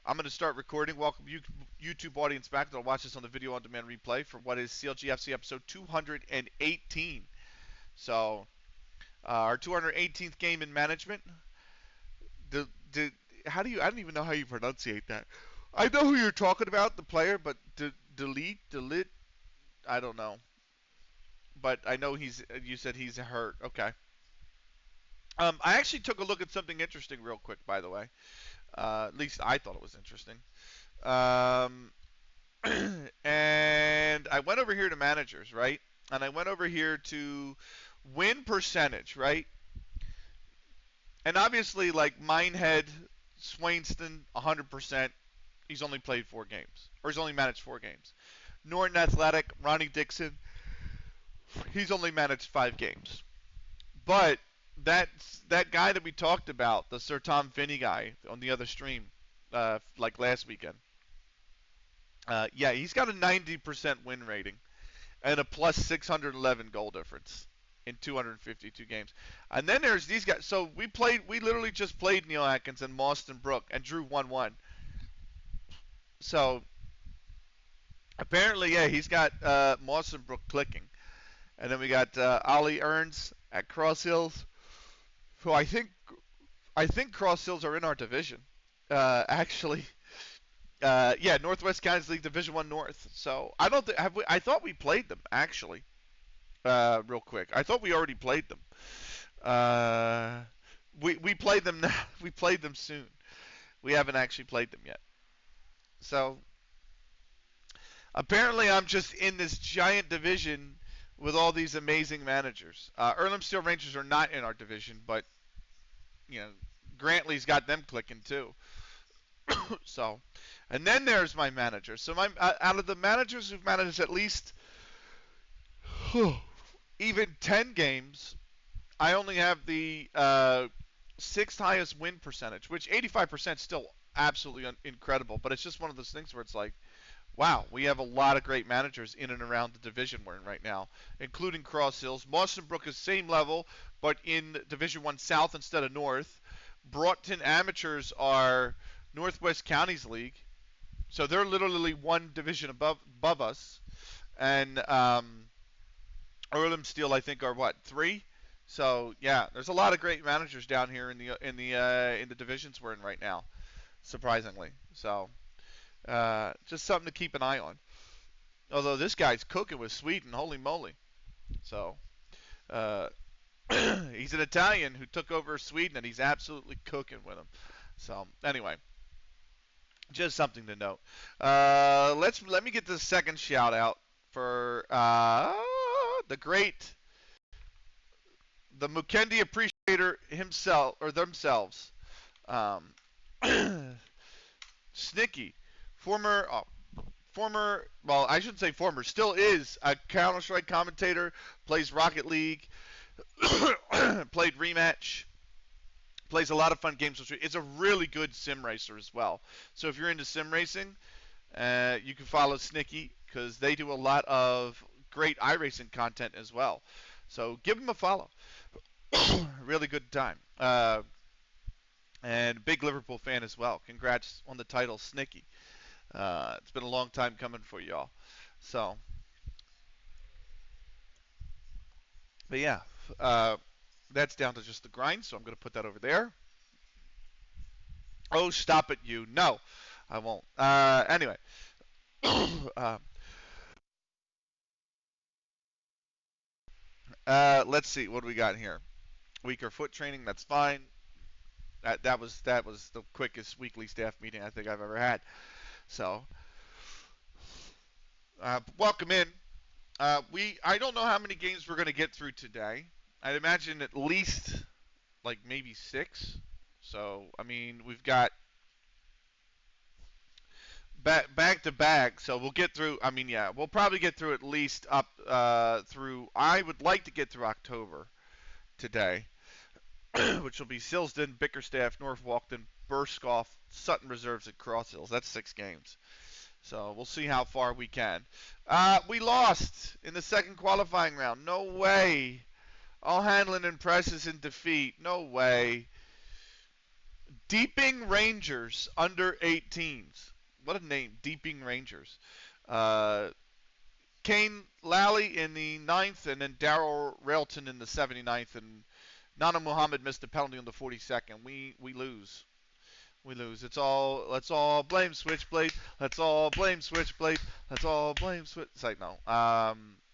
I'm going to start recording. Welcome you YouTube audience back that'll watch this on the video on demand replay for what is CLG FC episode 218. So our 218th game in management. The how do you? I don't even know how you pronunciate that. I know who you're talking about, the player, but delete. I don't know. But I know he's. You said he's hurt. Okay. I actually took a look at something interesting real quick, by the way. At least I thought it was interesting. Um, and I went over here to managers, right? And I went over here to win percentage, right? And obviously, like Minehead, Swainston, 100%. He's only played 4 games, or he's only managed 4 games. Norton Athletic, Ronnie Dixon, he's only managed 5 games. But that guy that we talked about, the Sir Tom Finney guy on the other stream, like last weekend. Yeah, he's got a 90% win rating and a plus 611 goal difference in 252 games. And then there's these guys. So we literally just played Neil Atkins and Mauston Brook and drew 1-1. So apparently, yeah, he's got Mauston Brook clicking. And then we got Ollie Earns at Cross Hills, who I think Cross Hills are in our division. Actually, yeah, Northwest Counties League Division One North. So I don't have we. I thought we played them actually. Real quick, I thought we already played them. Uh, we played them now. We played them soon. We haven't actually played them yet. So apparently, I'm just in this giant division with all these amazing managers. Earlham Steel Rangers are not in our division, but you know, Grantley's got them clicking too. So, and then there's my manager. So out of the managers who've managed at least even 10 games, I only have the sixth highest win percentage, which 85% is still absolutely incredible. But it's just one of those things where it's like, wow, we have a lot of great managers in and around the division we're in right now, including Cross Hills. Mauston Brook is same level, but in Division One South instead of North. Broughton Amateurs are Northwest Counties League, so they're literally one division above us. And Earlham Steel, I think, are what 3. So yeah, there's a lot of great managers down here in the divisions we're in right now, surprisingly. So just something to keep an eye on. Although this guy's cooking with Sweden, holy moly! So uh, he's an Italian who took over Sweden, and he's absolutely cooking with them. So anyway, just something to note. Let me get the second shout out for the great, the Mukendi appreciator himself or themselves, um, Snicky, former well, I shouldn't say former, still is a Counter-Strike commentator, plays Rocket League, played Rematch, plays a lot of fun games. It's a really good sim racer as well. So if you're into sim racing, you can follow Snicky because they do a lot of great iRacing content as well. So give them a follow. Really good time. And big Liverpool fan as well. Congrats on the title, Snicky. It's been a long time coming for y'all. So, but yeah, that's down to just the grind. So I'm going to put that over there. Oh, stop it, you. No, I won't. Anyway. Let's see. What do we got here? Weaker foot training. That's fine. That was the quickest weekly staff meeting I think I've ever had. So, welcome in. I don't know how many games we're going to get through today. I'd imagine at least like maybe 6. So I mean we've got back to back. So we'll get through. I mean yeah, we'll probably get through at least up through. I would like to get through October today, which will be Silsden, Bickerstaff, North Walkden, Burskoff, Sutton Reserves, and Cross Hills. That's 6 games. So we'll see how far we can. We lost in the second qualifying round. No way. All Hanlon and Press is in defeat. No way. Deeping Rangers under 18s. What a name, Deeping Rangers. Uh, Kane Lally in the ninth, and then Daryl Railton in the 79th, and Nana Muhammad missed a penalty on the 42nd. We lose. We lose. Let's all blame Switchblade. Let's all blame Switchblade. Let's all blame Switch. It's like no.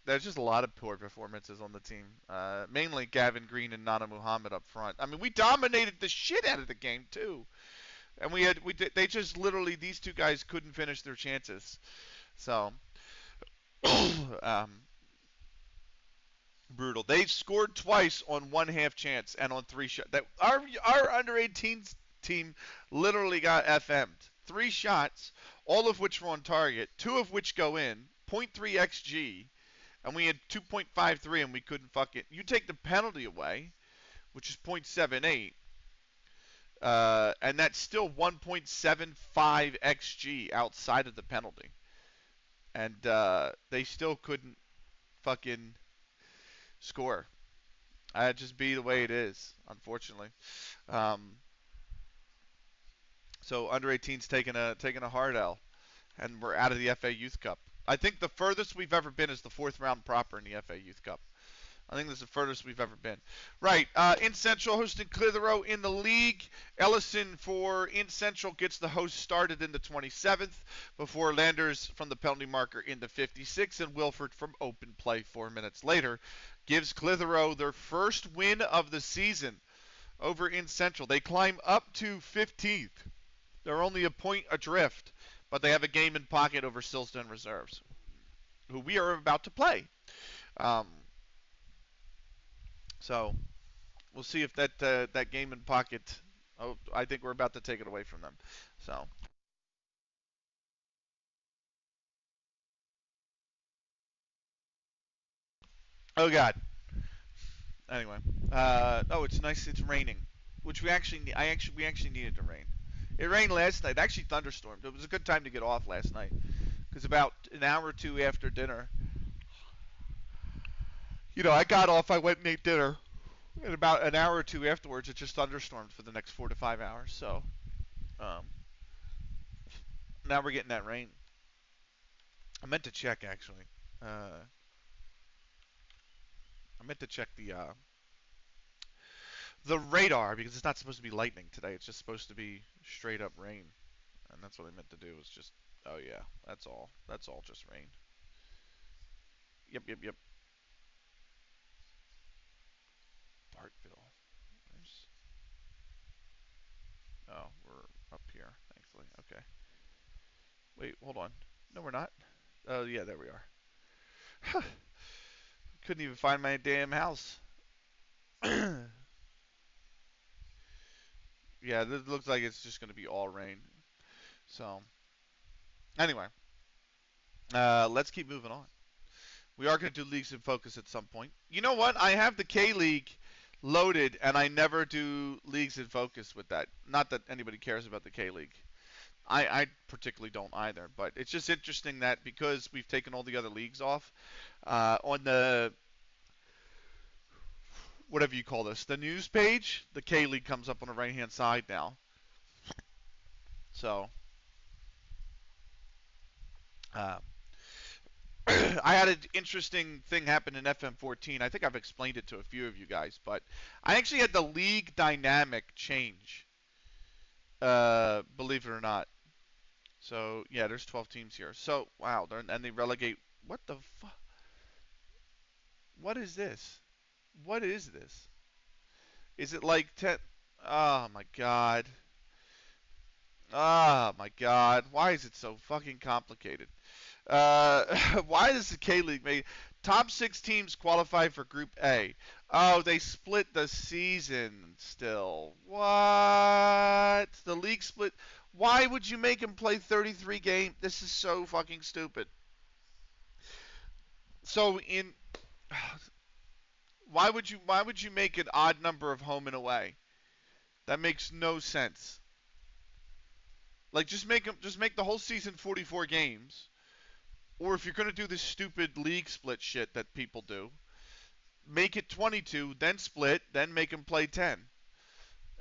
There's just a lot of poor performances on the team. Mainly Gavin Green and Nana Muhammad up front. I mean, we dominated the shit out of the game too, and they just literally these two guys couldn't finish their chances. So, um, brutal. They scored twice on one half chance and on three shots. That our under 18s team literally got FM'd. Three shots, all of which were on target, two of which go in, .3 xG, and we had 2.53 and we couldn't fuck it. You take the penalty away, which is .78, and that's still 1.75 xG outside of the penalty, and they still couldn't fucking score. That'd just be the way it is, unfortunately. Um, so under 18's taking a hard L, and we're out of the FA Youth Cup. I think the furthest we've ever been is the fourth round proper in the FA Youth Cup. I think this is the furthest we've ever been. Right, in Central hosting Clitheroe in the league. Ellison for in Central gets the host started in the 27th before Landers from the penalty marker in the 56th, and Wilford from open play 4 minutes later gives Clitheroe their first win of the season over in Central. They climb up to 15th. They're only a point adrift, but they have a game in pocket over Silsden Reserves, who we are about to play. So we'll see if that game in pocket. Oh, I think we're about to take it away from them. So. Oh God. Anyway. Oh, it's nice. It's raining, which we actually needed to rain. It rained last night. Actually, thunderstormed. It was a good time to get off last night, because about an hour or two after dinner, I got off. I went and ate dinner. And about an hour or two afterwards, it just thunderstormed for the next 4 to 5 hours. So um, now we're getting that rain. I meant to check actually. I meant to check the radar, because it's not supposed to be lightning today. It's just supposed to be straight up rain, and that's what I meant to do. Was just oh yeah, that's all. That's all just rain. Yep. Bartville. There's, oh, we're up here, thankfully. Okay. Wait, hold on. No, we're not. Oh yeah, there we are. Couldn't even find my damn house. Yeah, this looks like it's just going to be all rain. So, anyway, let's keep moving on. We are going to do Leagues in Focus at some point. You know what? I have the K League loaded, and I never do Leagues in Focus with that. Not that anybody cares about the K League. I particularly don't either, but it's just interesting that because we've taken all the other leagues off, on the whatever you call this, the news page, the K League comes up on the right-hand side now. So, uh, I had an interesting thing happen in FM14. I think I've explained it to a few of you guys, but I actually had the league dynamic change, believe it or not. So, yeah, there's 12 teams here. So, wow, and they relegate. What the fuck? What is this? What is this? Is it like 10? Oh, my God. Oh, my God. Why is it so fucking complicated? Why does the K League make top 6 teams qualify for Group A? Oh, they split the season still. What? The league split. Why would you make them play 33 games? This is so fucking stupid. So why would you make an odd number of home and away? That makes no sense. Like just make the whole season 44 games. Or if you're going to do this stupid league split shit that people do, make it 22, then split, then make them play 10.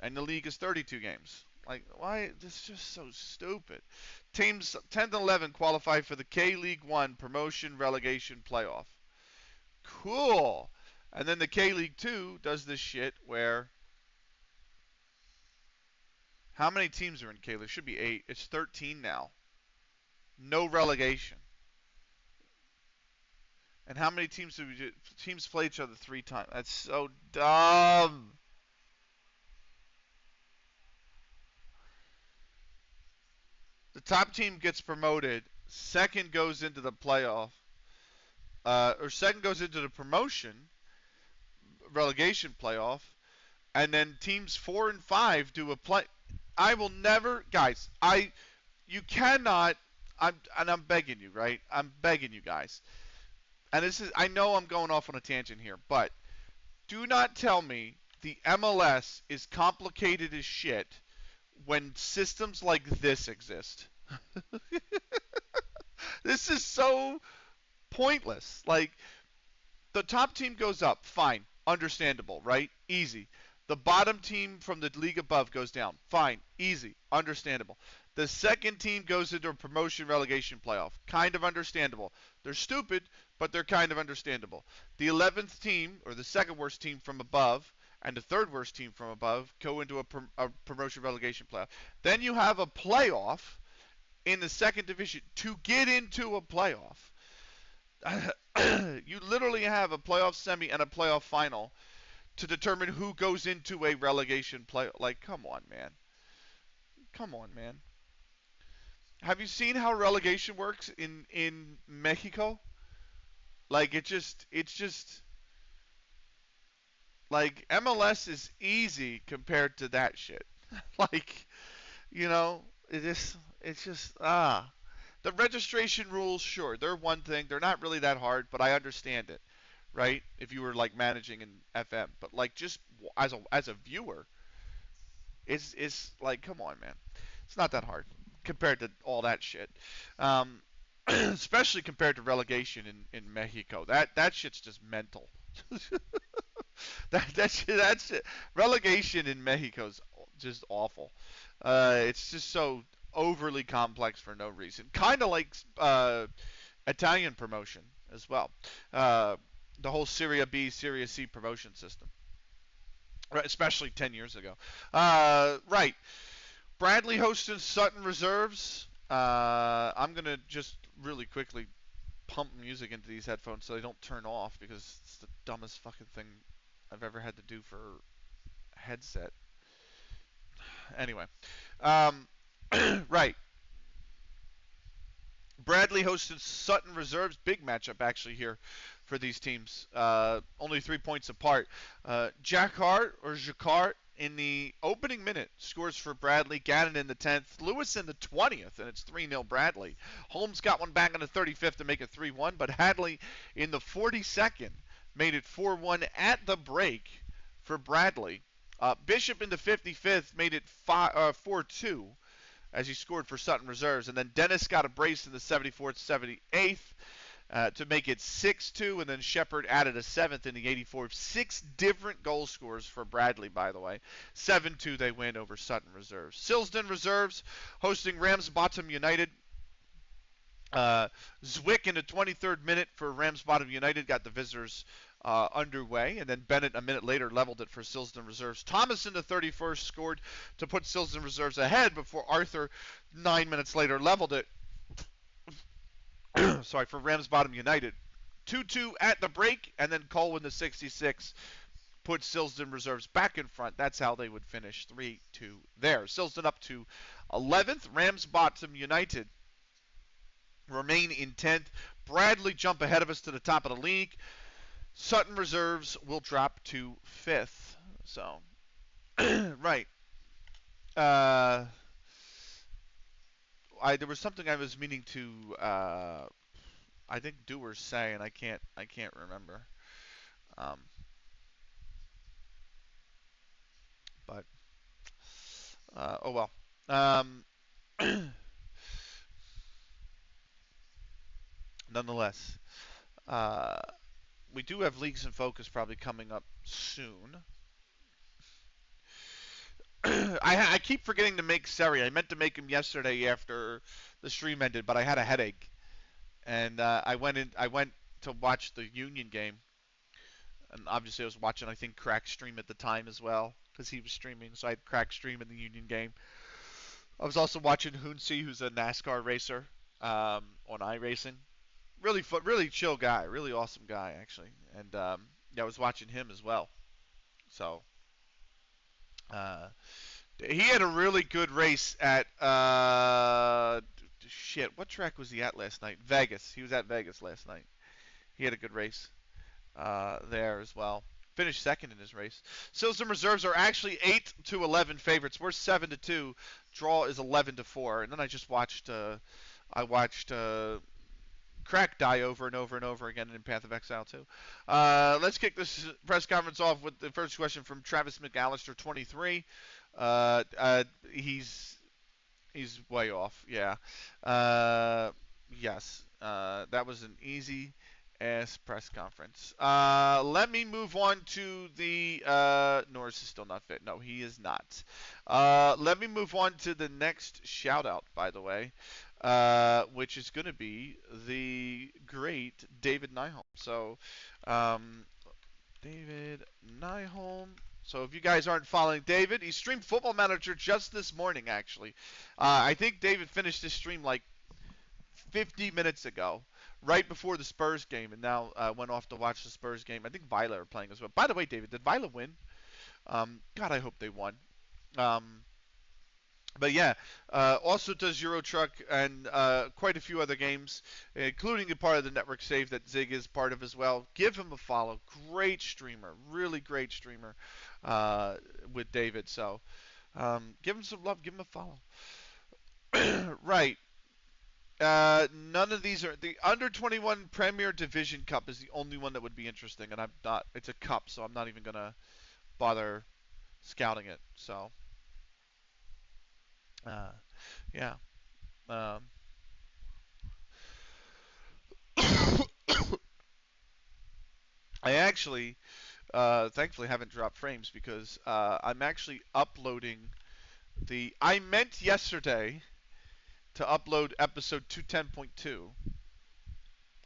And the league is 32 games. Like, why? This is just so stupid. Teams 10 to 11 qualify for the K League 1 promotion relegation playoff. Cool. And then the K League 2 does this shit where how many teams are in K League? Should be 8. It's 13 now. No relegation. And how many teams do teams play each other 3 times? That's so dumb. The top team gets promoted. Second goes into the playoff. Or second goes into the promotion relegation playoff, and then teams 4 and 5 do a play. I will never, guys. You cannot. I'm begging you, right? I'm begging you guys. And this is, I know I'm going off on a tangent here, but do not tell me the MLS is complicated as shit when systems like this exist. This is so pointless. Like, the top team goes up, fine, understandable, right? Easy. The bottom team from the league above goes down, fine, easy, understandable. The second team goes into a promotion relegation playoff, kind of understandable. They're stupid, but they're kind of understandable. The 11th team, or the second worst team from above, and the third worst team from above go into a promotion relegation playoff. Then you have a playoff in the second division to get into a playoff. You literally have a playoff semi and a playoff final to determine who goes into a relegation play. Like, come on, man. Come on, man. Have you seen how relegation works in Mexico? Like, it's just like MLS is easy compared to that shit. Like, it's just. The registration rules, sure, they're one thing. They're not really that hard, but I understand it, right? If you were like managing in FM, but like just as a viewer, it's like, come on, man, it's not that hard compared to all that shit. Um, Especially compared to relegation in Mexico. That shit's just mental. That's it. Relegation in Mexico's just awful. It's just so overly complex for no reason. Kind of like Italian promotion as well. Uh, the whole Serie B, Serie C promotion system, right, especially 10 years ago. Right. Bradley hosting Sutton Reserves. I'm going to just really quickly pump music into these headphones so they don't turn off because it's the dumbest fucking thing I've ever had to do for a headset. Anyway. Um, right. Bradley hosted Sutton Reserves. Big matchup actually here for these teams. Only 3 points apart. Jacquard in the opening minute scores for Bradley. Gannon in the 10th. Lewis in the 20th, and it's 3-0 Bradley. Holmes got one back in the 35th to make it 3-1, but Hadley in the 42nd made it 4-1 at the break for Bradley. Bishop in the 55th made it 4-2 as he scored for Sutton Reserves. And then Dennis got a brace in the 74th, 78th to make it 6-2. And then Shepard added a 7th in the 84th. 6 different goal scores for Bradley, by the way. 7-2 they win over Sutton Reserves. Silsden Reserves hosting Ramsbottom United. Zwick in the 23rd minute for Ramsbottom United got the visitors underway, and then Bennett a minute later leveled it for Silsden Reserves. Thomas in the 31st scored to put Silsden Reserves ahead before Arthur 9 minutes later leveled it. Sorry, for Ramsbottom United. 2-2 at the break, and then Colwyn the 66 put Silsden Reserves back in front. That's how they would finish 3-2 there. Silsden up to 11th. Ramsbottom United remain in 10th. Bradley jump ahead of us to the top of the league. Sutton Reserves will drop to 5th. So, right. There was something I was meaning to, I think Doers say, and I can't remember. But oh well. Nonetheless, we do have Leagues in Focus probably coming up soon. I keep forgetting to make Seri. I meant to make him yesterday after the stream ended, but I had a headache, and I went to watch the Union game, and obviously I was watching I think Crack stream at the time as well because he was streaming, so I had Crack stream in the Union game. I was also watching Hoonsey, who's a NASCAR racer, on iRacing. Really fun, really chill guy, really awesome guy actually, and yeah, I was watching him as well. So uh, he had a really good race at shit. What track was he at last night? Vegas. He was at Vegas last night. He had a good race there as well. Finished second in his race. Sills and reserves are actually 8-11 favorites. We're 7-2. Draw is 11-4. And then I watched Crack die over and over and over again in Path of Exile too. Let's kick this press conference off with the first question from Travis McAllister, 23. Uh, uh, he's he's way off. Yeah. Yes. That was an easy ass press conference. Let me move on to the Norris is still not fit. No, he is not. Let me move on to the next shout out, by the way, which is going to be the great David Nyholm. So, um, David Nyholm. So if you guys aren't following David, he streamed Football Manager just this morning, actually. I think David finished his stream like 50 minutes ago, right before the Spurs game, and now went off to watch the Spurs game. I think Vila are playing as well. By the way, David, did Vila win? God, I hope they won. Um, but yeah, also does Euro Truck and quite a few other games, including a part of the network save that Zig is part of as well. Give him a follow. Great streamer, really great streamer with David. So give him some love. Give him a follow. Right. None of these are the under 21 Premier Division Cup is the only one that would be interesting, and I'm not. It's a cup, so I'm not even gonna bother scouting it. So uh, yeah. Um, I actually, thankfully, haven't dropped frames because I'm actually uploading the. I meant yesterday to upload episode 210.2,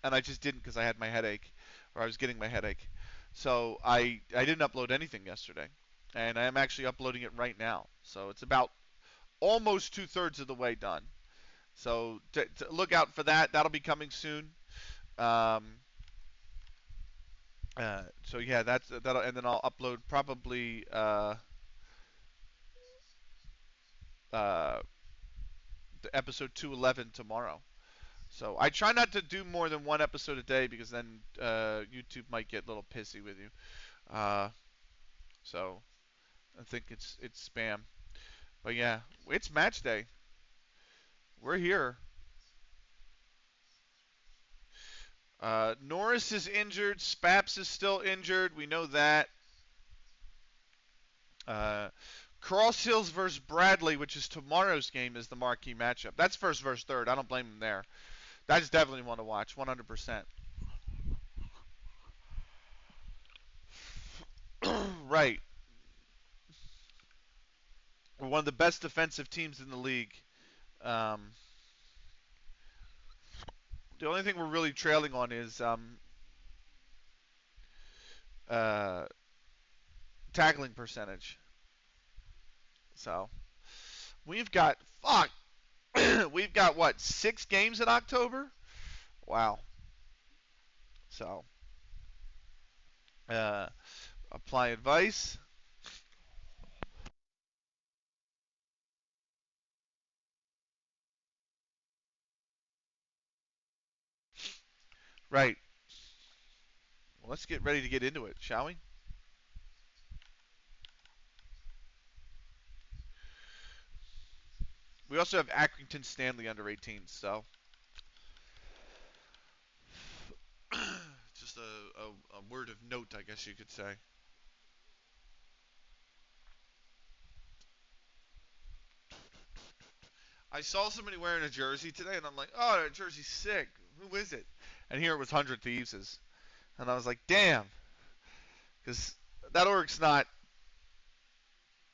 and I just didn't because I had my headache, or I was getting my headache. So I didn't upload anything yesterday, and I am actually uploading it right now. So it's about almost 2/3 of the way done. So to look out for that. That'll be coming soon. Um, so yeah, that'll, and then I'll upload probably uh, the episode 211 tomorrow. So I try not to do more than one episode a day because then YouTube might get a little pissy with you. Uh, so I think it's spam. But yeah, it's match day. We're here. Norris is injured. Spaps is still injured. We know that. Uh, Cross Hills versus Bradley, which is tomorrow's game, is the marquee matchup. That's first versus third. I don't blame him there. That's definitely one to watch, 100%. Right. We're one of the best defensive teams in the league. Um, the only thing we're really trailing on is uh, tackling percentage. So we've got fuck. We've got what 6 games in October? Wow. So uh, apply advice. Right. Well, let's get ready to get into it, shall we? We also have Accrington Stanley under 18s, so just a word of note, I guess you could say. I saw somebody wearing a jersey today, and I'm like, oh, that jersey's sick. Who is it? And here it was 100 Thieves'. And I was like, damn. Because that org's not.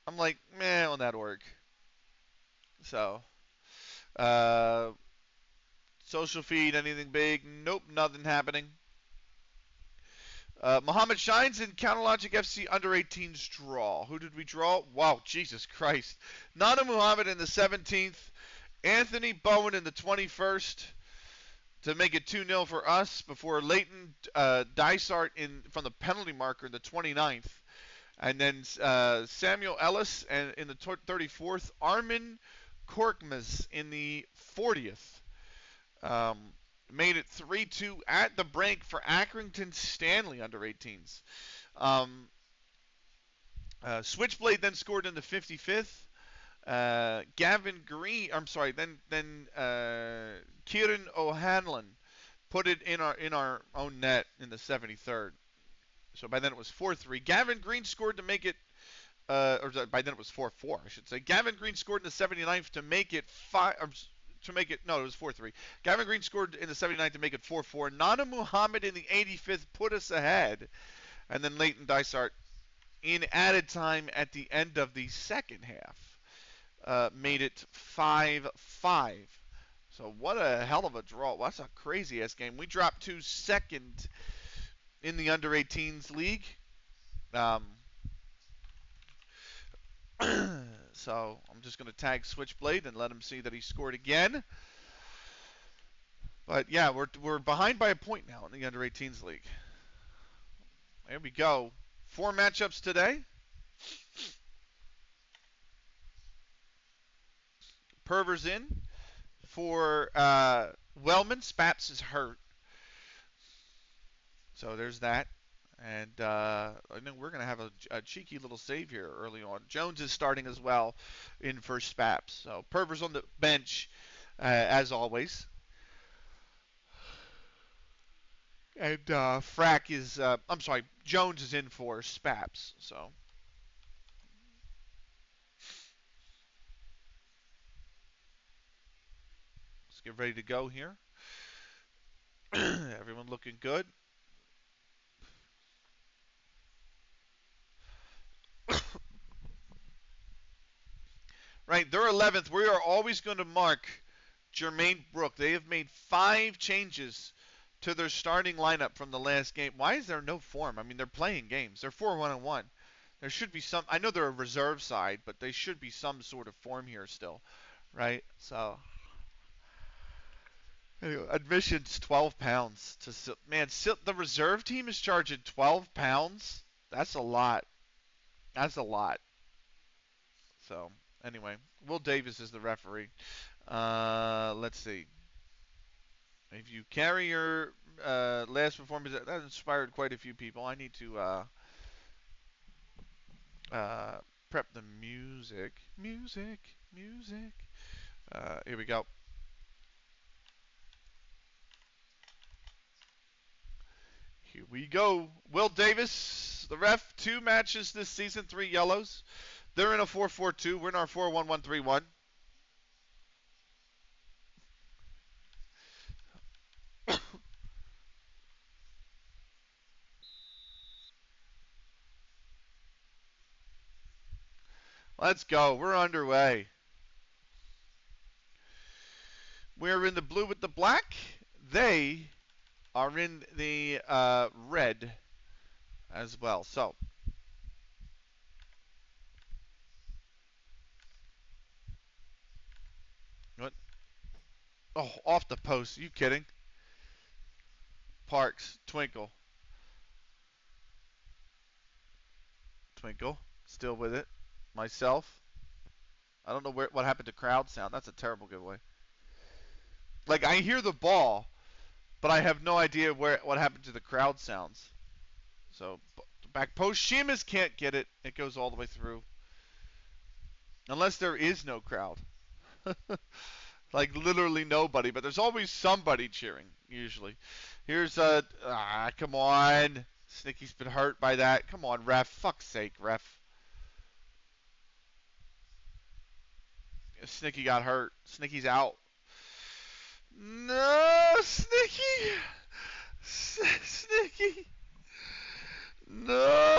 I'm like, meh, on that org. So, uh, social feed, anything big? Nope, nothing happening. Muhammad Shines in Counterlogic FC under 18s draw. Who did we draw? Wow, Jesus Christ. Nana Muhammad in the 17th. Anthony Bowen in the 21st to make it 2-0 for us before Leighton Dysart from the penalty marker in the 29th. And then Samuel Ellis in the 34th. Armin Korkmaz in the 40th. Made it 3-2 at the break for Accrington Stanley under 18s. Switchblade then scored in the 55th. Gavin Green, I'm sorry, then Kieran O'Hanlon put it in our own net in the 73rd. So by then it was 4-3. Gavin Green scored to make it, or by then it was 4-4, I should say. Gavin Green scored in the 79th to make it no, it was 4-3. Gavin Green scored in the 79th to make it 4-4. Nana Muhammad in the 85th put us ahead. And then Leighton Dysart in added time at the end of the second half made it 5-5. So what a hell of a draw. That's a crazy-ass game. We dropped to second in the under-18s league. So I'm just going to tag Switchblade and let him see that he scored again. But yeah, we're behind by a point now in the under-18s league. There we go. 4 matchups today. Perver's in for Wellman. Spaps is hurt. So there's that. And I know we're going to have a cheeky little save here early on. Jones is starting as well in for Spaps. So Perver's on the bench as always. And Frack is, Jones is in for Spaps. So let's get ready to go here. Everyone looking good. Right, they're 11th. We are always going to mark Jermaine Brook. They have made 5 changes to their starting lineup from the last game. Why is there no form? I mean, they're playing games. They're 4-1-1. There should be some. I know they're a reserve side, but they should be some sort of form here still, right? So, anyway, admission's 12 pounds. The reserve team is charging 12 pounds. That's a lot. That's a lot. So, anyway, Will Davis is the referee. Let's see. If you carry your last performance, that inspired quite a few people. I need to prep the music. Music. Here we go. Here we go. Will Davis, the ref, 2 matches this season, 3 yellows. They're in a 4-4-2. We're in our 4-1-1-3-1. Let's go. We're underway. We're in the blue with the black. They are in the red as well. So, what? Oh, off the post. Are you kidding? Parks, Twinkle. Still with it. Myself. I don't know what happened to crowd sound. That's a terrible giveaway. Like, I hear the ball, but I have no idea what happened to the crowd sounds. So, back post. Sheamus can't get it. It goes all the way through. Unless there is no crowd. Like, literally nobody. But there's always somebody cheering, usually. Here's come on. Snicky's been hurt by that. Come on, ref. Fuck's sake, ref. Snicky got hurt. Snicky's out. No, Snicky. Snicky. No.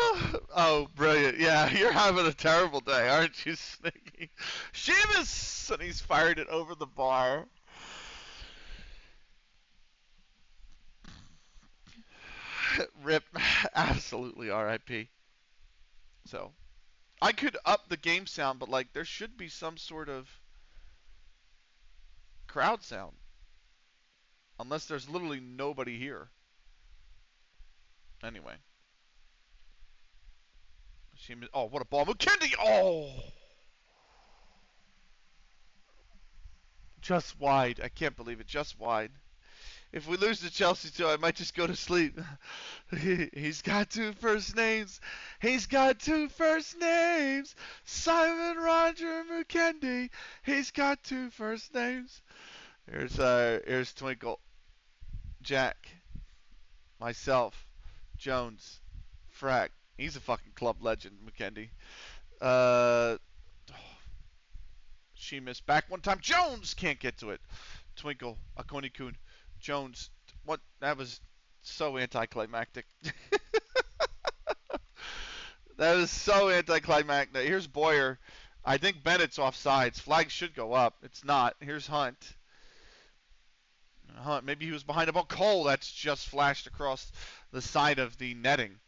Oh, brilliant. Yeah, You're having a terrible day, aren't you, Sneaky? Sheamus! And he's fired it over the bar. Rip. Absolutely RIP. So, I could up the game sound, but, like, there should be some sort of crowd sound. Unless there's literally nobody here. Anyway. Sheamus. Oh, what a ball. McKendy! Oh! Just wide. I can't believe it. Just wide. If we lose to Chelsea too, I might just go to sleep. He's got two first names. He's got two first names. Simon Roger McKendy. He's got two first names. Here's Twinkle, Jack, myself, Jones, Frack. He's a fucking club legend, McKendy. Sheamus back one time. Jones can't get to it. Twinkle, Akoni-kun, Jones. What? That was so anticlimactic. That is so anticlimactic. Here's Boyer. I think Bennett's offsides. Flag should go up. It's not. Here's Hunt. Hunt. Maybe he was behind the ball. Cole. That's just flashed across the side of the netting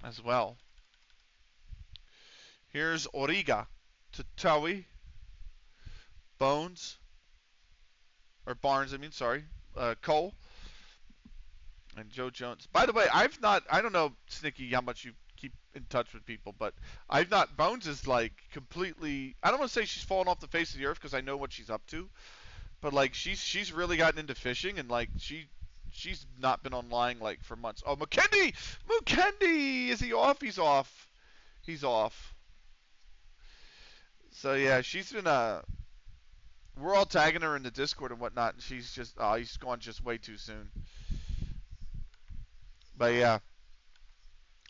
as well. Here's Origa to Towie. Bones. Or Barnes, I mean, sorry. Cole. And Joe Jones. By the way, I don't know, Snicky, how much you keep in touch with people, but Bones is like completely, I don't want to say she's fallen off the face of the earth because I know what she's up to, but like she's really gotten into fishing and like she's not been online like for months. Oh, McKendy! Is he off? He's off. He's off. So yeah, she's been, we're all tagging her in the Discord and whatnot, and she's just, he's gone just way too soon. But yeah,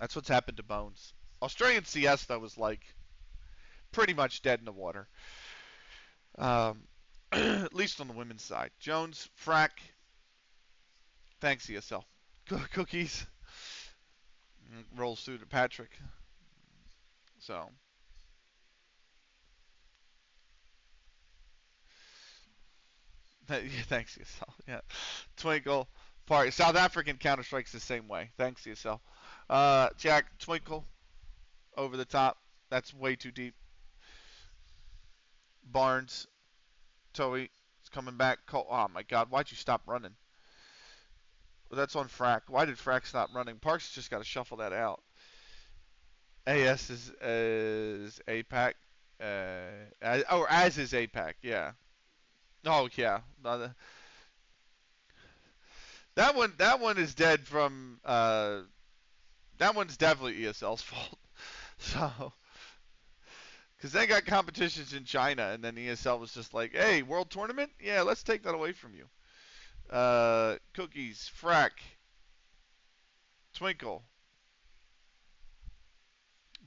that's what's happened to Bones. Australian CS, though, was like pretty much dead in the water. At least on the women's side. Jones, Frack. Thanks, ESL. Cookies. Rolls through to Patrick. So. Thanks, ESL. Yeah. Twinkle. Party. South African Counter-Strike's the same way. Thanks, ESL. Jack, Twinkle. Over the top. That's way too deep. Barnes. Towie is coming back. Oh, my God. Why'd you stop running? Well, that's on Frack. Why did Frack stop running? Parks just got to shuffle that out. AS is APAC. As is APAC. Yeah. Oh, yeah. That one is dead from, that one's definitely ESL's fault. So, because they got competitions in China, and then ESL was just like, hey, world tournament? Yeah, let's take that away from you. Cookies, Frack, Twinkle,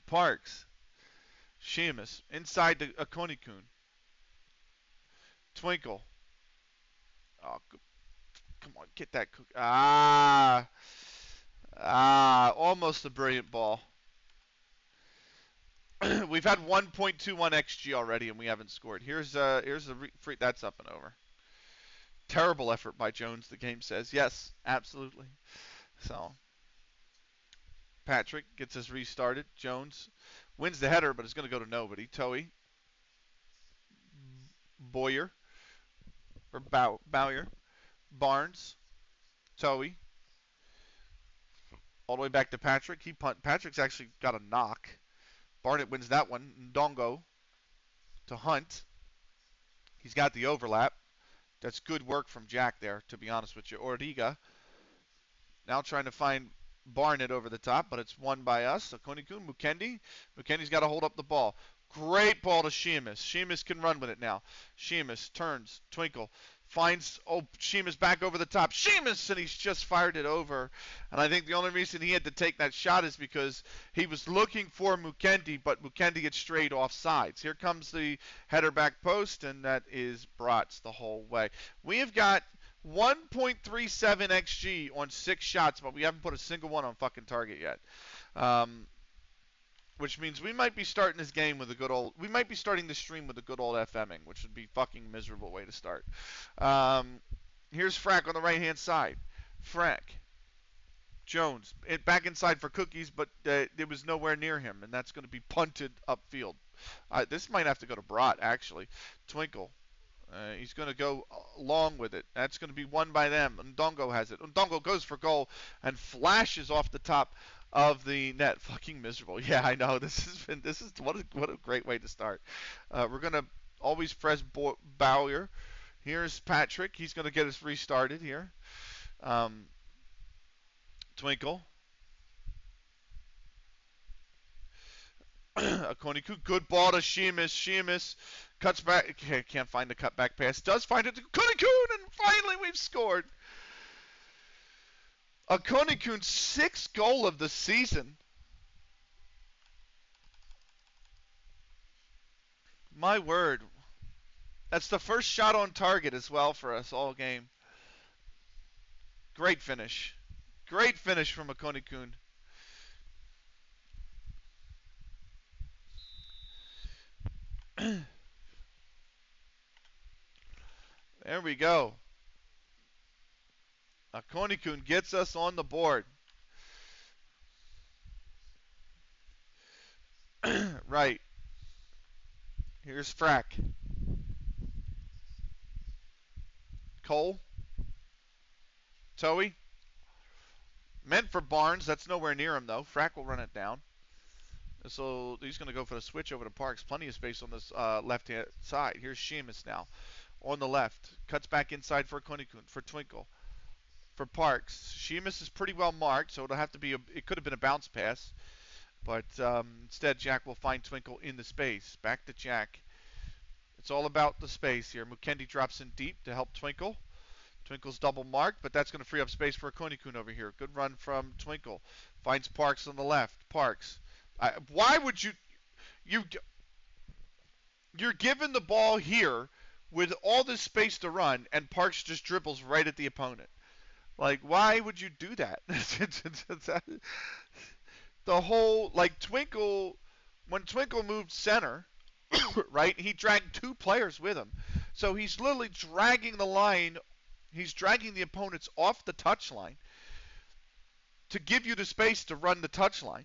Parks, Sheamus, inside the Akoni-kun. Twinkle. Oh, come on, get that cookie. Almost a brilliant ball. We've had 1.21 XG already, and we haven't scored. Here's the free. That's up and over. Terrible effort by Jones, the game says. Yes, absolutely. So, Patrick gets us restarted. Jones wins the header, but it's going to go to nobody. Towie. Boyer. Or Bowyer. Barnes. Towie. All the way back to Patrick. Patrick's actually got a knock. Barnett wins that one. Ndongo to Hunt. He's got the overlap. That's good work from Jack there, to be honest with you. Ortiga now trying to find Barnett over the top, but it's won by us. Akoni-kun, Mukendi. Mukendi's got to hold up the ball. Great ball to Sheamus. Sheamus can run with it now. Sheamus turns. Twinkle. Finds, Sheamus back over the top. Sheamus! And he's just fired it over. And I think the only reason he had to take that shot is because he was looking for Mukendi, but Mukendi had strayed off sides. Here comes the header back post, and that is Bratz the whole way. We have got 1.37 XG on 6 shots, but we haven't put a single one on fucking target yet. which means we might be starting this game with a good old. We might be starting the stream with a good old FMing, which would be fucking miserable way to start. Here's Frack on the right hand side. Frack. Jones back inside for Cookies, but it was nowhere near him, and that's going to be punted upfield. This might have to go to Brat, actually. Twinkle. He's going to go long with it. That's going to be won by them. Ndongo has it. Ndongo goes for goal and flashes off the top of the net. Fucking miserable. Yeah, I know. This is what a great way to start. We're going to always press Bowyer. Here's Patrick. He's going to get us restarted here. Twinkle. Akoniku, good ball to Sheamus. Sheamus cuts back. Can't find the cutback pass. Does find it to Konikun, and finally we've scored. Akonikun's sixth goal of the season. My word. That's the first shot on target as well for us all game. Great finish. Great finish from Akonikun. There we go. Akonikun gets us on the board. Right. Here's Frack. Cole. Toey. Meant for Barnes. That's nowhere near him, though. Frack will run it down. So he's going to go for the switch over to Parks. Plenty of space on this left-hand side. Here's Sheamus now. On the left. Cuts back inside for Konikun. For Twinkle. For Parks. Sheamus is pretty well marked, so it'll have to be it could have been a bounce pass. But instead, Jack will find Twinkle in the space. Back to Jack. It's all about the space here. Mukendi drops in deep to help Twinkle. Twinkle's double marked, but that's going to free up space for Konikun over here. Good run from Twinkle. Finds Parks on the left. Parks. Why would you're given the ball here with all this space to run, and Parks just dribbles right at the opponent? Like, why would you do that? The whole, like, Twinkle, when Twinkle moved center, right, he dragged two players with him. So he's literally dragging the line, he's dragging the opponents off the touchline to give you the space to run the touchline.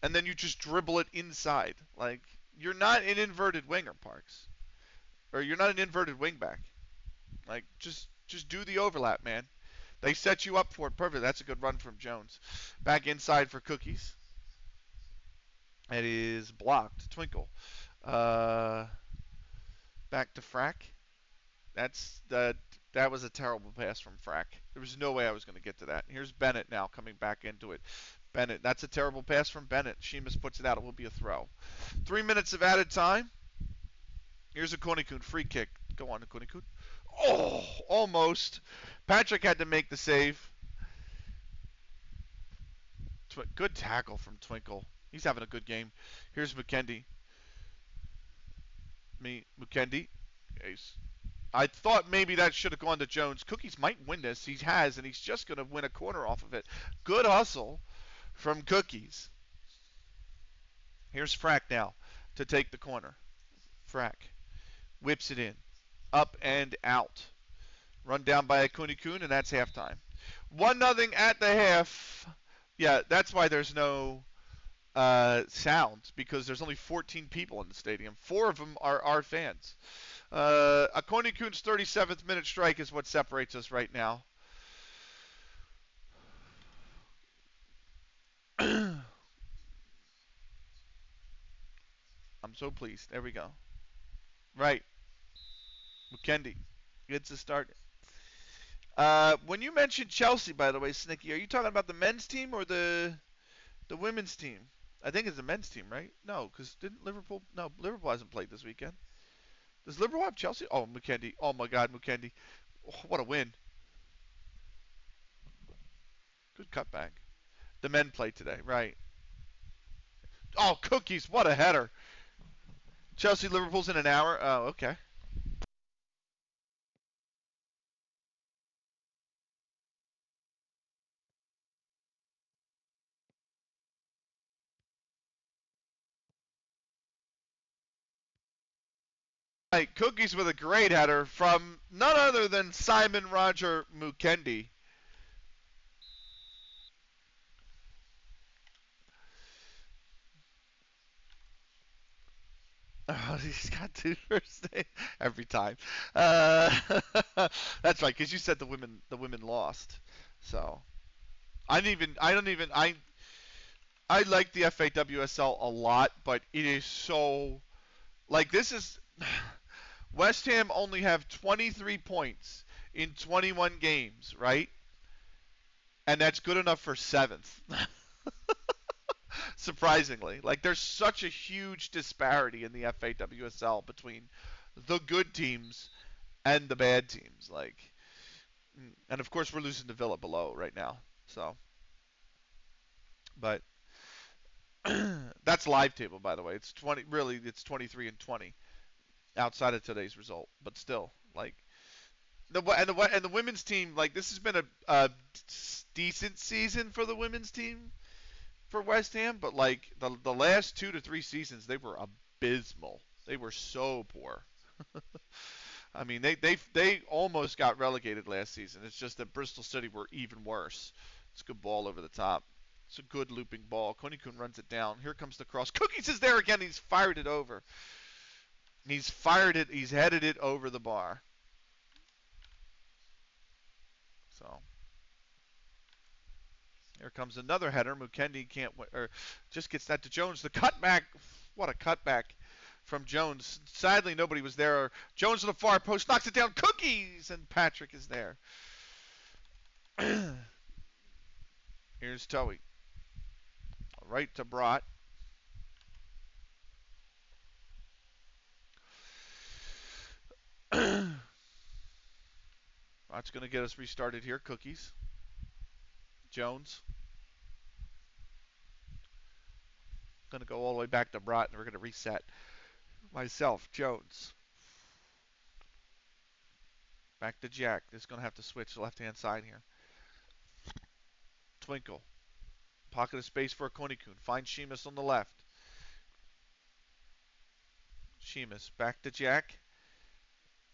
And then you just dribble it inside. Like, you're not an inverted winger, Parks. Or you're not an inverted wingback. Like, just do the overlap, man. They set you up for it perfect. That's a good run from Jones. Back inside for Cookies. It is blocked. Twinkle. Back to Frack. That was a terrible pass from Frack. There was no way I was going to get to that. Here's Bennett now coming back into it. Bennett. That's a terrible pass from Bennett. Sheamus puts it out. It will be a throw. 3 minutes of added time. Here's a Konikun free kick. Go on, Konikun. Oh, almost. Patrick had to make the save. Good tackle from Twinkle. He's having a good game. Here's Mukendi. Mukendi. I thought maybe that should have gone to Jones. Cookies might win this. He has, and he's just going to win a corner off of it. Good hustle from Cookies. Here's Frack now to take the corner. Frack whips it in. Up and out. Run down by Akunikun, and that's halftime. 1-0 at the half. Yeah, that's why there's no sound, because there's only 14 people in the stadium. 4 of them are our fans. Akonikun's 37th minute strike is what separates us right now. I'm so pleased. There we go. Right. Mukendi gets a start. When you mentioned Chelsea, by the way, Snicky, are you talking about the men's team or the women's team? I think it's the men's team, right? No, because didn't Liverpool? No, Liverpool hasn't played this weekend. Does Liverpool have Chelsea? Oh, Mukendi. Oh my God, Mukendi. Oh, what a win. Good cutback. The men played today, right? Oh, Cookies. What a header. Chelsea, Liverpool's in an hour. Oh, okay. Right, Cookies with a great header from none other than Simon Roger Mukendi. Oh, he's got two first names every time. Uh, that's right, because you said the women lost. So I like the FAWSL a lot, but it is so like this is West Ham only have 23 points in 21 games, right? And that's good enough for seventh. Surprisingly, like there's such a huge disparity in the FAWSL between the good teams and the bad teams. Like, and of course we're losing to Villa below right now. So, but that's live table by the way. It's 20. Really, it's 23 and 20 outside of today's result. But still, like the women's team, like this has been a decent season for the women's team for West Ham, but like the last 2 to 3 seasons, they were abysmal. They were so poor. I mean, they almost got relegated last season. It's just that Bristol City were even worse. It's a good ball over the top. It's a good looping ball. Konikun runs it down. Here comes the cross. Cookies is there again. He's fired it over. He's fired it. He's headed it over the bar. So here comes another header. Mukendi can't or just gets that to Jones. The cutback. What a cutback from Jones. Sadly, nobody was there. Jones to the far post knocks it down. Cookies, and Patrick is there. Here's Toey. Right to Brott. Brott's going to get us restarted here. Cookies. Jones. Going to go all the way back to Brott, and we're going to reset. Myself, Jones. Back to Jack. This is going to have to switch to left-hand side here. Twinkle. Pocket of space for Konikun. Finds Sheamus on the left. Sheamus. Back to Jack.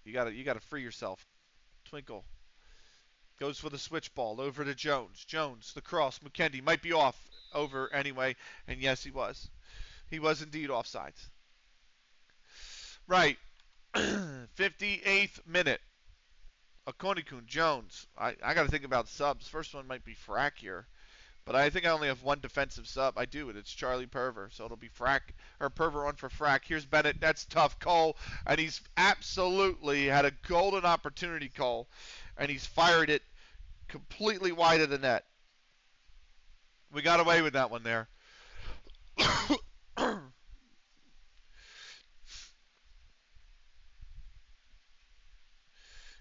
You gotta free yourself. Twinkle. Goes for the switch ball. Over to Jones. Jones. The cross. Mukendi might be off. Over anyway. And yes, he was. He was indeed offsides. Right. 58th minute. Akonikun, Jones. I got to think about subs. First one might be Frack here. But I think I only have one defensive sub. I do it. It's Charlie Perver. So it'll be Frack or Perver on for Frack. Here's Bennett. That's tough. Cole. And he's absolutely had a golden opportunity, Cole. And he's fired it completely wide of the net. We got away with that one there.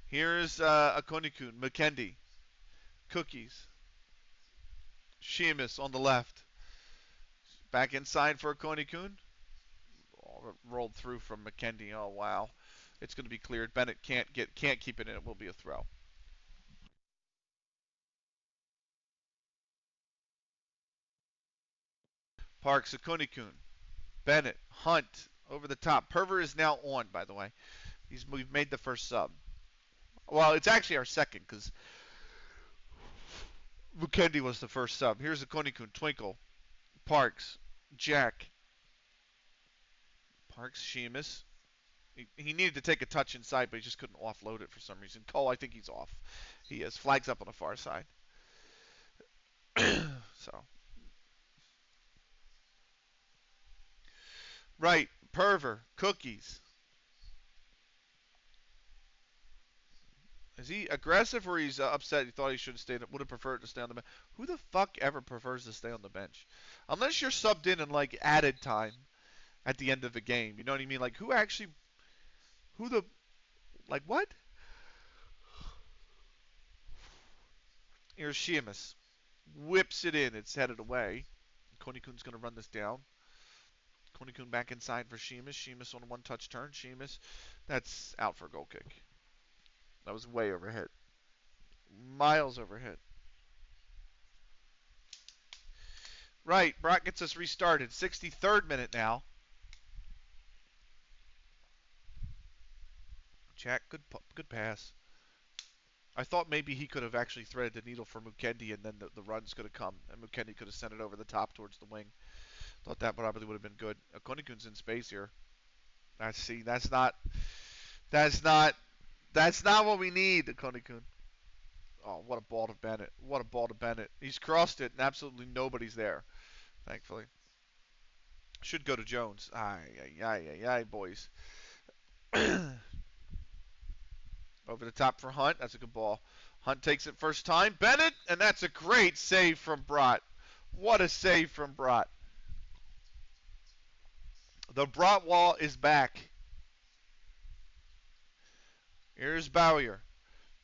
Here's Akonikun. McKendy. Cookies. Sheamus on the left. Back inside for Akonikun. Oh, rolled through from McKendy. Oh wow. It's going to be cleared. Bennett can't keep it in. It will be a throw. Parks Akonikun. Bennett. Hunt. Over the top. Perver is now on, by the way. We've made the first sub. Well, it's actually our second because Mukendi was the first sub. Here's Akonikun. Twinkle. Parks. Jack. Parks. Sheamus. He needed to take a touch inside, but he just couldn't offload it for some reason. Cole, I think he's off. He is. Flags up on the far side. So. Right. Perver. Cookies. Is he aggressive or he's upset? He thought he should have stayed. Would have preferred to stay on the bench. Who the fuck ever prefers to stay on the bench? Unless you're subbed in and like added time at the end of the game. You know what I mean? Like who actually? Who the? Like what? Here's Sheamus. Whips it in. It's headed away. Konikun's going to run this down. Konikun back inside for Sheamus. Sheamus on a one-touch turn. Sheamus. That's out for a goal kick. That was way overhit. Miles overhit. Right. Brock gets us restarted. 63rd minute now. Jack, good pass. I thought maybe he could have actually threaded the needle for Mukendi, and then the runs could have come, and Mukendi could have sent it over the top towards the wing. Thought that probably would have been good. Konikun's in space here. That's not what we need, Konikun. Oh, what a ball to Bennett. What a ball to Bennett. He's crossed it, and absolutely nobody's there, thankfully. Should go to Jones. Aye, boys. Over the top for Hunt. That's a good ball. Hunt takes it first time. Bennett, and that's a great save from Brott. What a save from Brott. The Brott wall is back. Here's Bowyer.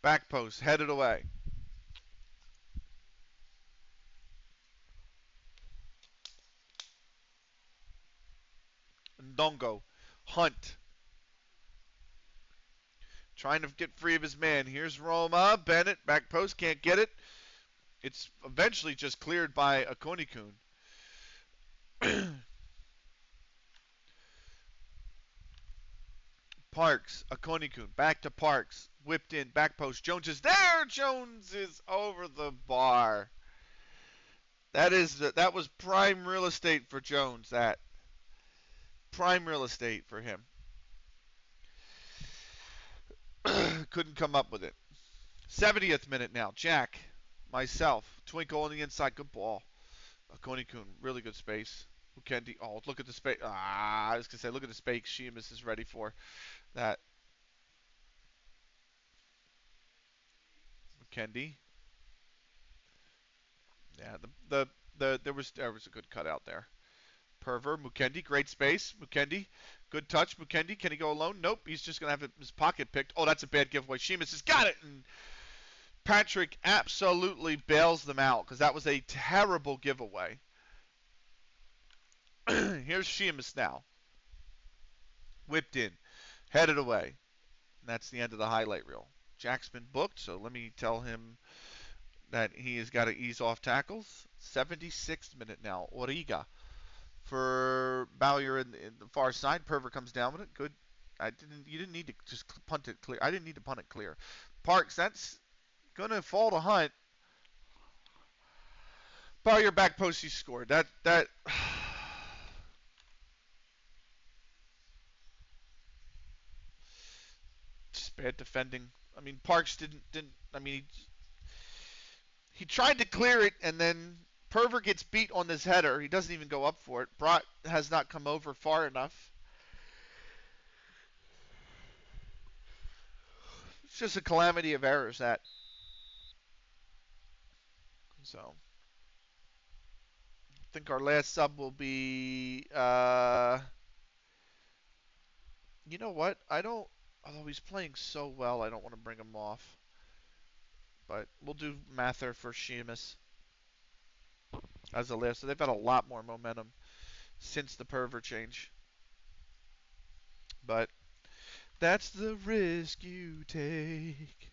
Back post, headed away. Ndongo. Hunt. Trying to get free of his man. Here's Roma. Bennett, back post, can't get it. It's eventually just cleared by Akonikun. Parks, Akonikun, back to Parks. Whipped in, back post. Jones is there. Jones is over the bar. That was prime real estate for Jones. That prime real estate for him. Couldn't come up with it. 70th minute now. Jack, myself, Twinkle on the inside. Good ball. Akonikun, really good space. Mukendi. Oh, look at the space. I was gonna say, look at the space Sheamus is ready for. That. Mukendi. Yeah, there was a good cutout there. Perver, Mukendi, great space. Mukendi, good touch. Mukendi, can he go alone? Nope, he's just going to have his pocket picked. Oh, that's a bad giveaway. Sheamus has got it, and Patrick absolutely bails them out because that was a terrible giveaway. Here's Sheamus now. Whipped in, headed away. And that's the end of the highlight reel. Jack's been booked, so let me tell him that he has got to ease off tackles. 76th minute now. Origa for Bowyer in the far side. Perver comes down with it. Good. You didn't need to just punt it clear. I didn't need to punt it clear. Parks, that's going to fall to Hunt. Bowyer back post, he scored. That just bad defending. I mean, Parks didn't. I mean, he tried to clear it, and then Perver gets beat on this header. He doesn't even go up for it. Brott has not come over far enough. It's just a calamity of errors, that. So, I think our last sub will be, you know what? Although he's playing so well, I don't want to bring him off. But we'll do Mather for Sheamus as a last. So they've had a lot more momentum since the Perver change. But that's the risk you take.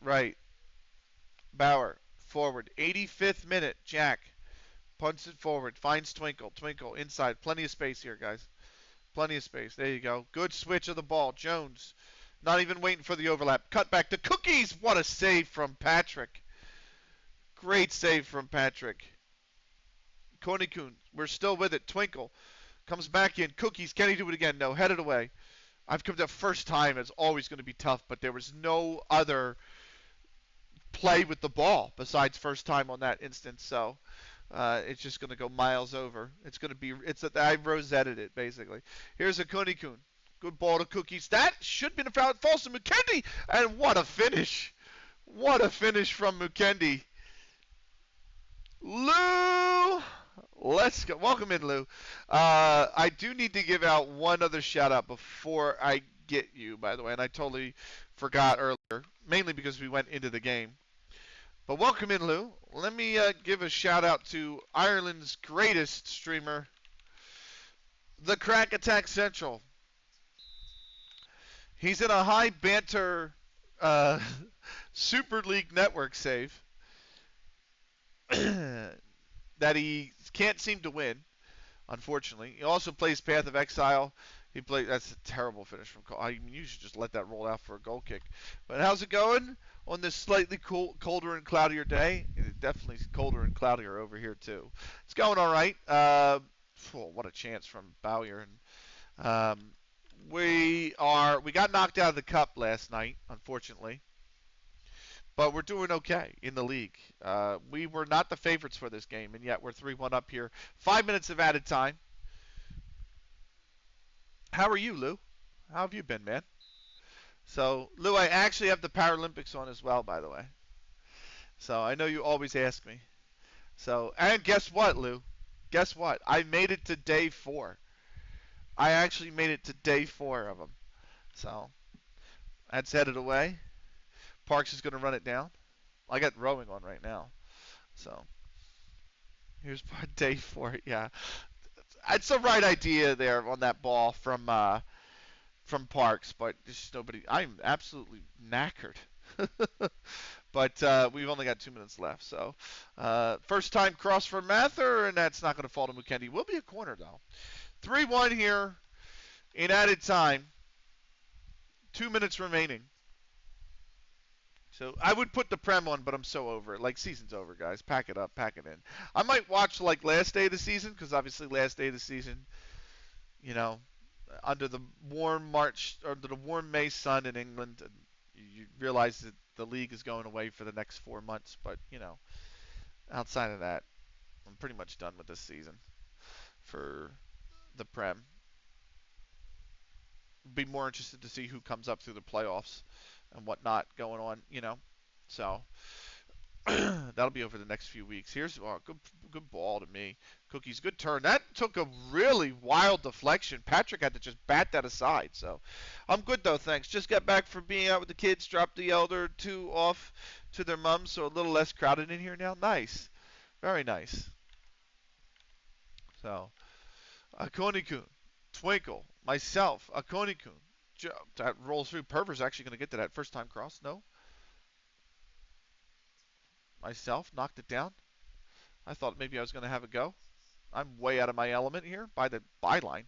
Right. Bauer, forward. 85th minute. Jack punts it forward. Finds Twinkle. Twinkle inside. Plenty of space here, guys. Plenty of space. There you go. Good switch of the ball. Jones, not even waiting for the overlap. Cut back to Cookies. What a save from Patrick. Great save from Patrick. Konikun, we're still with it. Twinkle comes back in. Cookies, can he do it again? No, headed away. I've come to first time. It's always going to be tough, but there was no other play with the ball besides first time on that instance. So it's just going to go miles over. It's going to be. I rosetted it basically. Here's a Konikun. Good ball to Cookies. That should be a foul. Falls to Mukendi, and what a finish! What a finish from Mukendi. Lou, let's go. Welcome in, Lou. I do need to give out one other shout out before I get you, by the way, and I totally forgot earlier, mainly because we went into the game. But welcome in, Lou. Let me give a shout out to Ireland's greatest streamer, the Crack Attack Central. He's in a high banter Super League Network save that he can't seem to win, unfortunately. He also plays Path of Exile. He played. That's a terrible finish from Cole. I mean, you should just let that roll out for a goal kick. But how's it going on this slightly colder and cloudier day? It's definitely colder and cloudier over here too. It's going all right. What a chance from Bowyer. And we got knocked out of the cup last night, unfortunately. But we're doing okay in the league. We were not the favorites for this game, and yet we're 3-1 up here. 5 minutes of added time. How are you, Lou? How have you been, man? So, Lou, I actually have the Paralympics on as well, by the way. So, I know you always ask me. So, and guess what, Lou? Guess what? I made it to day 4. I actually made it to day 4 of them. So, that's headed away. Parks is going to run it down. I got rowing on right now. So, here's day 4. Yeah. It's the right idea there on that ball from Parks, but just nobody. I'm absolutely knackered. But we've only got 2 minutes left. So first time cross for Mather, and that's not going to fall to Mukendi. Will be a corner though. 3-1 here in added time. 2 minutes remaining. So I would put the Prem on, but I'm so over it. Like, season's over, guys. Pack it up, pack it in. I might watch like last day of the season, because obviously last day of the season, you know, under the warm May sun in England, you realize that the league is going away for the next 4 months. But you know, outside of that, I'm pretty much done with this season for the Prem. Be more interested to see who comes up through the playoffs and whatnot going on, you know. So that'll be over the next few weeks. Here's good ball to me. Cookie's good turn. That took a really wild deflection. Patrick had to just bat that aside. So I'm good though, thanks. Just got back from being out with the kids. Dropped the elder 2 off to their mom, so a little less crowded in here now. Nice, very nice. So Akoni-kun, Twinkle, myself, Akoni-kun. That rolls through. Perver's actually going to get to that first time cross. No. Myself knocked it down. I thought maybe I was going to have a go. I'm way out of my element here by the byline.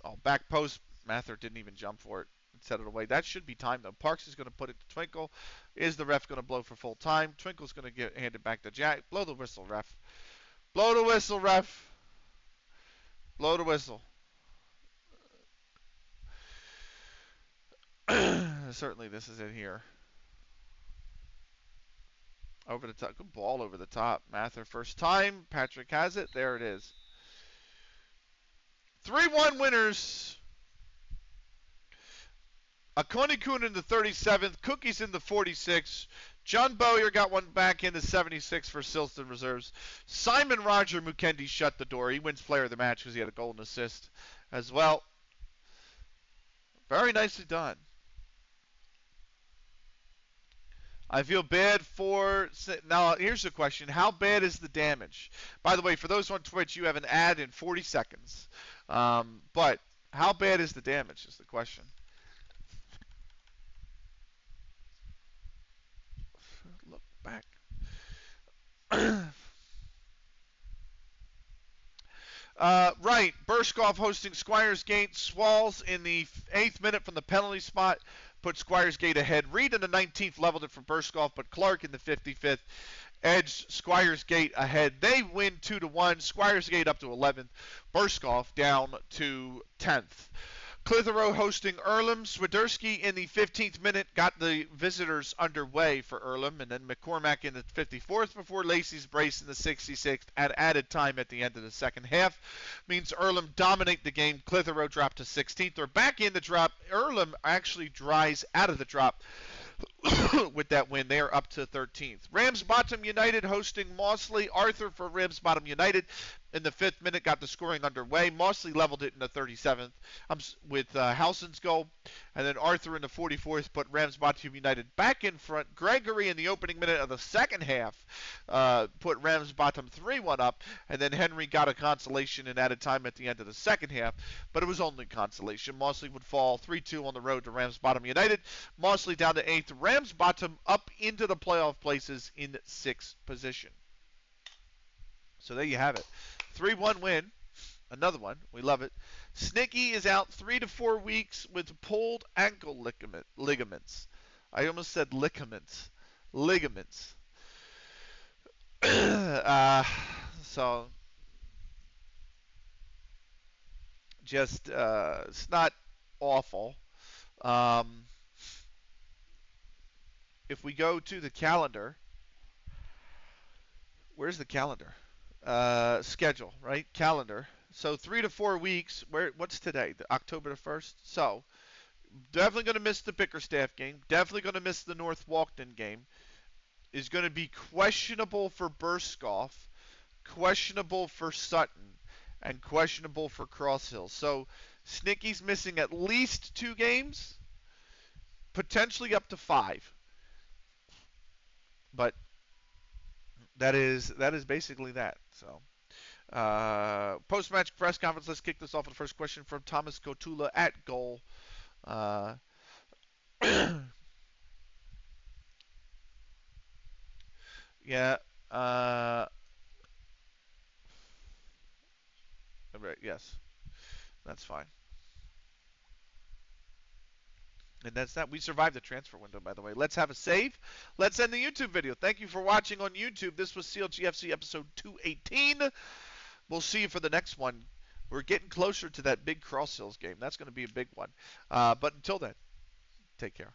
Oh, back post. Mather didn't even jump for it and set it away. That should be time, though. Parks is going to put it to Twinkle. Is the ref going to blow for full time? Twinkle's going to hand it back to Jack. Blow the whistle, ref. Blow the whistle, ref. Blow the whistle. Certainly this is it here. Over the top. Good ball over the top. Mather first time. Patrick has it. There it is. 3-1 winners. Akoni-kun in the 37th. Cookies in the 46th. John Bowyer got one back in the 76th for Silston Reserves. Simon Roger Mukendi shut the door. He wins player of the match because he had a golden assist as well. Very nicely done. I feel bad for... Now, here's the question. How bad is the damage? By the way, for those on Twitch, you have an ad in 40 seconds. But how bad is the damage is the question. Look back. Right. Burskov hosting Squires Gate. Swalls in the 8th minute from the penalty spot put Squires Gate ahead. Reed in the 19th leveled it for Burskov, but Clark in the 55th edged Squires Gate ahead. They win 2-1. Squires Gate up to 11th. Burskov down to 10th. Clitheroe hosting Earlham. Swiderski in the 15th minute got the visitors underway for Earlham, and then McCormack in the 54th before Lacey's brace in the 66th at added time at the end of the second half. Means Earlham dominate the game. Clitheroe dropped to 16th. They're back in the drop. Earlham actually dries out of the drop with that win. They are up to 13th. Ramsbottom United hosting Mossley. Arthur for Ramsbottom United in the 5th minute got the scoring underway. Mossley leveled it in the 37th with Howson's goal. And then Arthur in the 44th put Ramsbottom United back in front. Gregory in the opening minute of the second half put Ramsbottom 3-1 up. And then Henry got a consolation and added time at the end of the second half. But it was only consolation. Mossley would fall 3-2 on the road to Ramsbottom United. Mossley down to 8th. Ramsbottom up into the playoff places in 6th position. So there you have it. 3-1 win Another one. We love it. Snicky is out 3 to 4 weeks with pulled ankle ligaments. I almost said ligaments. Ligaments. So just it's not awful. Um, if we go to the calendar, where's the calendar? Schedule, right? Calendar. So 3 to 4 weeks. What's today? October the 1st. So definitely going to miss the Bickerstaff game. Definitely going to miss the North Walkden game. Is going to be questionable for Burskoff, questionable for Sutton, and questionable for Cross Hill. So Snicky's missing at least 2 games, potentially up to 5. But that is basically that. So post-match press conference. Let's kick this off with the first question from Thomas Kotula at goal. Uh, yeah. Uh, yes, that's fine. And that's that. We survived the transfer window, by the way. Let's have a save. Let's end the YouTube video. Thank you for watching on YouTube. This was CLG FC episode 218. We'll see you for the next one. We're getting closer to that big Cross Hills game. That's going to be a big one. But until then, take care.